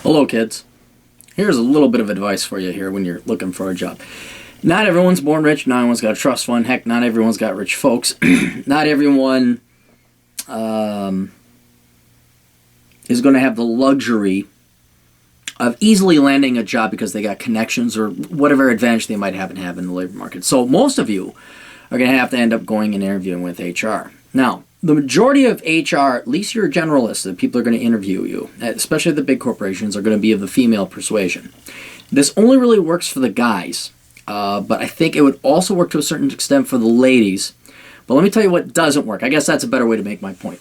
Hello, kids. Here's a little bit of advice for you here when you're looking for a job. Not everyone's born rich. Not everyone's got a trust fund. Heck, not everyone's got rich folks. Not everyone is going to have the luxury of easily landing a job because they got connections or whatever advantage they might happen to have in the labor market. So most of you are going to have to end up going and interviewing with HR. Now, the majority of HR, at least your generalists, the people who are going to interview you, especially the big corporations, are going to be of the female persuasion. This only really works for the guys, but I think it would also work to a certain extent for the ladies. But let me tell you what doesn't work. I guess that's a better way to make my point.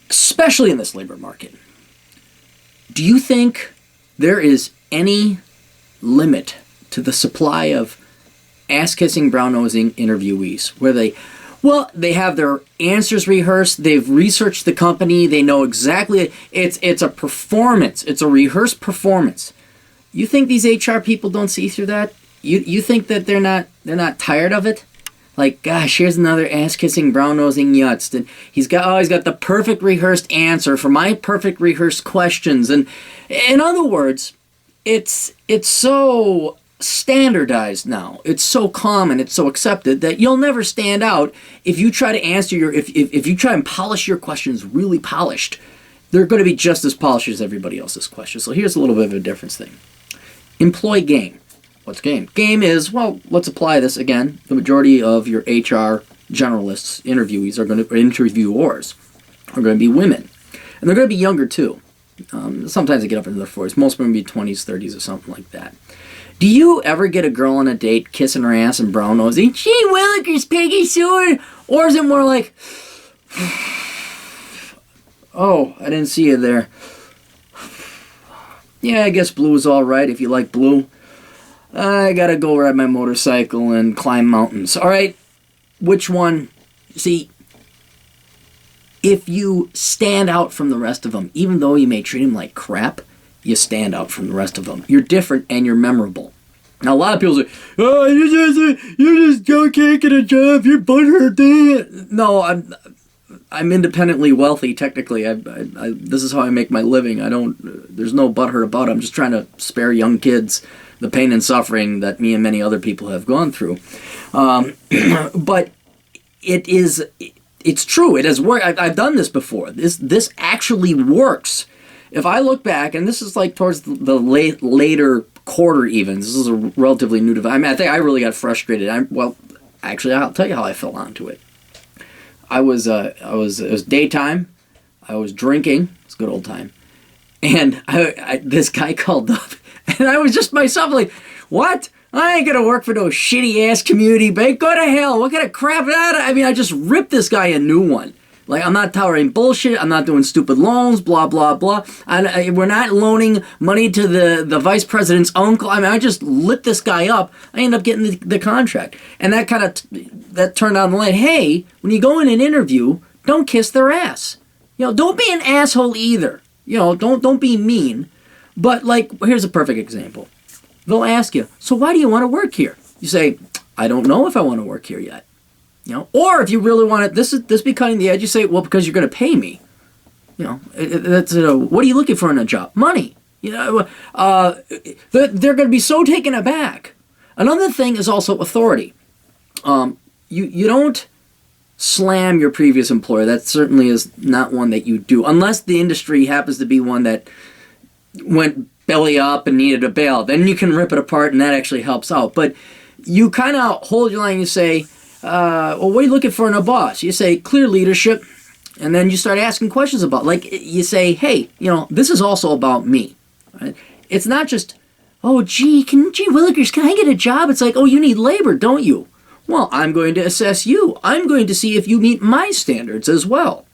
Especially in this labor market. Do you think there is any limit to the supply of ass-kissing, brown-nosing interviewees where they have their answers rehearsed, they've researched the company, they know exactly, it's a performance, it's a rehearsed performance. You think these HR people don't see through that? You think that they're not tired of it? Like, gosh, here's another ass-kissing, brown-nosing yutz. And he's got the perfect rehearsed answer for my perfect rehearsed questions. And in other words, it's so standardized now. It's so common, it's so accepted that you'll never stand out if you try to answer if you try and polish your questions really polished. They're going to be just as polished as everybody else's questions. So here's a little bit of a difference thing. Employ game. What's game? Game is, well, let's apply this again. The majority of your HR generalists, interviewers are going to be women. And they're going to be younger too. Sometimes they get up into their 40s. Most of them will be 20s, 30s, or something like that. Do you ever get a girl on a date kissing her ass and brown nosing, gee willikers, Peggy Sue? Or is it more like, oh, I didn't see you there. Yeah, I guess blue is all right if you like blue. I gotta go ride my motorcycle and climb mountains. All right, which one? See, if you stand out from the rest of them, even though you may treat them like crap, you stand out from the rest of them. You're different and you're memorable. Now, a lot of people say, oh, you just can't get a job, you're butthurt. No, I'm independently wealthy, technically. This is how I make my living. There's no butthurt about it. I'm just trying to spare young kids the pain and suffering that me and many other people have gone through. But it's true. It has worked. I've done this before. This actually works. If I look back, and this is like towards the later quarter even, this is a relatively new device. I think I really got frustrated. Actually, I'll tell you how I fell onto it. It was daytime. I was drinking. It's a good old time. And this guy called up, and I was just myself like, what? I ain't gonna work for no shitty-ass community bank. Go to hell. What kind of crap? I just ripped this guy a new one. Like, I'm not tolerating bullshit. I'm not doing stupid loans, blah, blah, blah. We're not loaning money to the vice president's uncle. I just lit this guy up. I ended up getting the contract. And that turned on the light. Hey, when you go in an interview, don't kiss their ass. Don't be an asshole either. Don't be mean. But, like, here's a perfect example. They'll ask you, so why do you want to work here? You say, I don't know if I want to work here yet. Or if you really want it, this be cutting the edge, you say, well, because you're going to pay me. What are you looking for in a job? Money. They're going to be so taken aback. Another thing is also authority. You don't slam your previous employer. That certainly is not one that you do, unless the industry happens to be one that went belly up and needed a bail. Then you can rip it apart, and that actually helps out. But you kind of hold your line and you say, well, what are you looking for in a boss? You say, clear leadership, and then you start asking questions about, like, you say, hey, this is also about me. Right? It's not just, oh, gee willikers, can I get a job? It's like, oh, you need labor, don't you? Well, I'm going to assess you. I'm going to see if you meet my standards as well.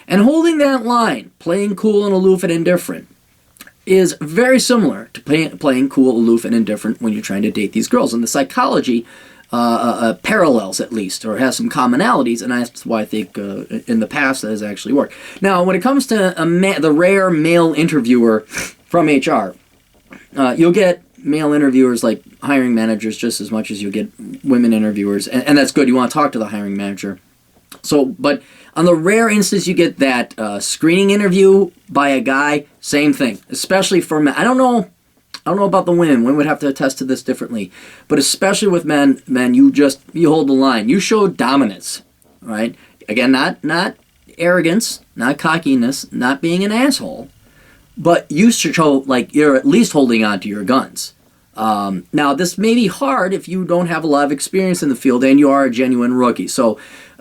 And holding that line, playing cool and aloof and indifferent, is very similar to playing cool, aloof, and indifferent when you're trying to date these girls. And the psychology parallels, at least, or has some commonalities, and that's why I think in the past that has actually worked. Now, when it comes to the rare male interviewer from HR, you'll get male interviewers like hiring managers just as much as you get women interviewers, and that's good. You want to talk to the hiring manager. So, but On the rare instance you get that screening interview by a guy, same thing. Especially for men. I don't know about the women. Women would have to attest to this differently. But especially with men, you hold the line. You show dominance, right? Again, not arrogance, not cockiness, not being an asshole, but you show like you're at least holding on to your guns. Now, this may be hard if you don't have a lot of experience in the field and you are a genuine rookie. So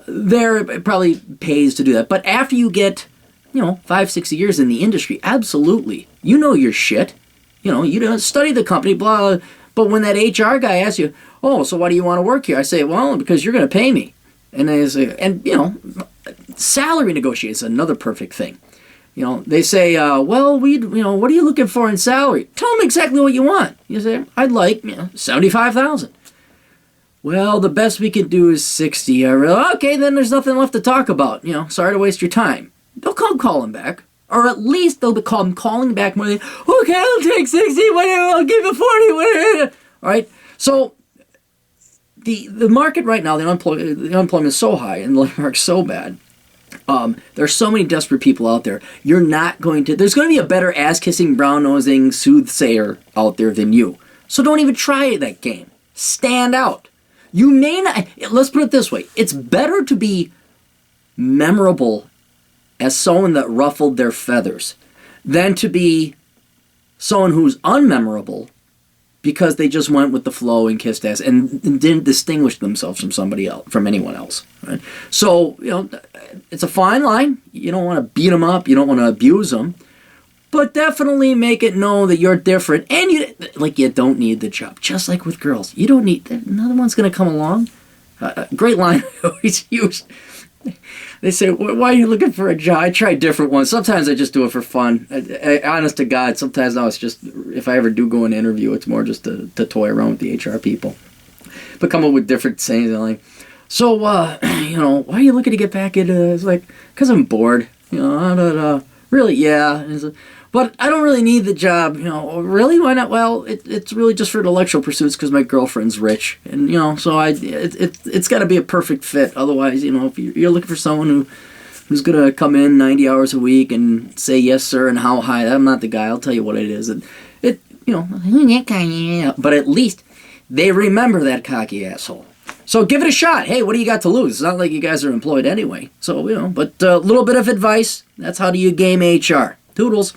there it probably pays to do that. But after you get, 5, 6 years in the industry, absolutely. You know your shit. You don't study the company, blah, blah. But when that HR guy asks you, oh, so why do you want to work here? I say, well, because you're going to pay me. And they say, salary negotiation is another perfect thing. They say, well, what are you looking for in salary? Tell them exactly what you want. You say, I'd like, $75,000. Well, the best we could do is 60. Okay, then there's nothing left to talk about. Sorry to waste your time. They'll call him back. Or at least they'll be calling back more than, okay, I'll take 60, whatever, I'll give you 40, whatever. All right? So the market right now, the unemployment is so high and the labor market's so bad. There's so many desperate people out there. There's going to be a better ass-kissing, brown-nosing soothsayer out there than you. So don't even try that game. Stand out. You may not, let's put it this way. It's better to be memorable as someone that ruffled their feathers than to be someone who's unmemorable because they just went with the flow and kissed ass and didn't distinguish themselves from somebody else, from anyone else. Right? So, it's a fine line. You don't want to beat them up. You don't want to abuse them. But definitely make it known that you're different. And you don't need the job. Just like with girls. You don't need, another one's going to come along. Great line I always use. They say, why are you looking for a job? I try different ones. Sometimes I just do it for fun. Honest to God, sometimes now it's just, if I ever do go in an interview, it's more just to toy around with the HR people. But come up with different sayings. Like, so, why are you looking to get back into, it's like, because I'm bored. Really, yeah. But I don't really need the job. Really? Why not? Well, it's really just for intellectual pursuits because my girlfriend's rich. And, so it's got to be a perfect fit. Otherwise, if you're looking for someone who's going to come in 90 hours a week and say yes, sir, and how high, I'm not the guy. I'll tell you what it is. But at least they remember that cocky asshole. So give it a shot. Hey, what do you got to lose? It's not like you guys are employed anyway. So, but a little bit of advice. That's how do you game HR. Toodles.